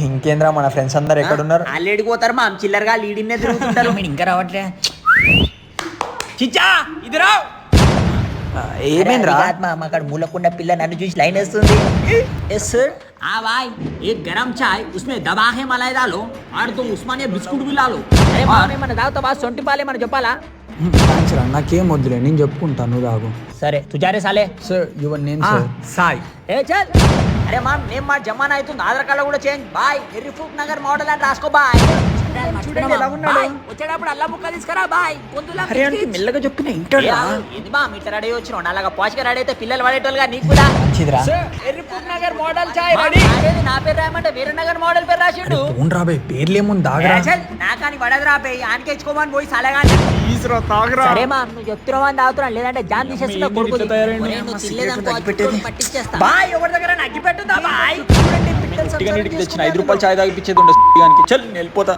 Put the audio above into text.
ఇంకేంద్రా మన ఫ్రెండ్స్ అందరు ఎక్కడ ఉన్నారు? ఆల్రెడీ పోతారు మా చిల్లరగా లీడిన్నే తిరుగుతుంటారు. మీరు ఇంకా రావట్లే. చిచ్చా ఇదిరా ఏమేంద్రా? అక్కడ మూలకుండా పిల్ల నన్ను చూసి లైన్ వేస్తుంది. Yes sir. हाँ भाई एक गरम चाय उसमें दबा है मलाई डालो और तुम उस्मानिया बिस्कुट भी ला लो. अरे मामे మన దావతో బాస్ సొంటి పాలే మన చెప్పాలా? థ్యాంక్స్ రా, నాకేం వద్దులే, నేను చెప్పుకుంటాను, నువ్వు తాగు. సరే తుజారే సాలే. Sir your name sir? Sai. ఏ చల్. అరే మామ్ నేమ్ మా జమానా అవుతుంది, ఆధార్ కార్డు కూడా చేంజ్. బాయ్ ఎర్రిఫూక్ నగర్ మోడల్ అని రాసుకో. బాయ్ చూడండి ఎలా ఉన్నాడు. వచ్చేటప్పుడు అల్లా ముక్క తీసుకురా. బాయ్ పొందులా. అరే అంటే మెల్లగా చెప్పిన ఇంటర్లా. ఇది మా మీటర్ రెడీ వచ్చినావు, అలాగా పాచిగా రెడీ అయితే పిల్లలు పడేటోళ్ళుగా నీకు కూడా మంచిదిరా. ఎర్రిఫూక్ నగర్ మోడల్ చాయ్ రెడీ. అరేది నా పేరు రాయమంటే వేరే నగర్ మోడల్ పేరు రాసిండు. ఫోన్ రాబోయ్ పేర్లేముంది దాగరా. నాకాని వడదు రాబోయ్ ఆనికే ఇచ్చుకోమని పోయి సలగాని. సరే మా నువ్వు చెప్తున్నావు అని తాగుతున్నా, లేదంటే జాన్ తీసేస్తున్నా కొడుకు. నువ్వు తినలేదని పట్టించేస్తా. బాయ్ ఎవరి దగ్గర నగ్గి పెట్టుందా? బాయ్ చూడండి తెచ్చిన 5 రూపాయలు చాయ్ తాగిపించేది ఉండే. చల్ వెళ్ళిపోతా.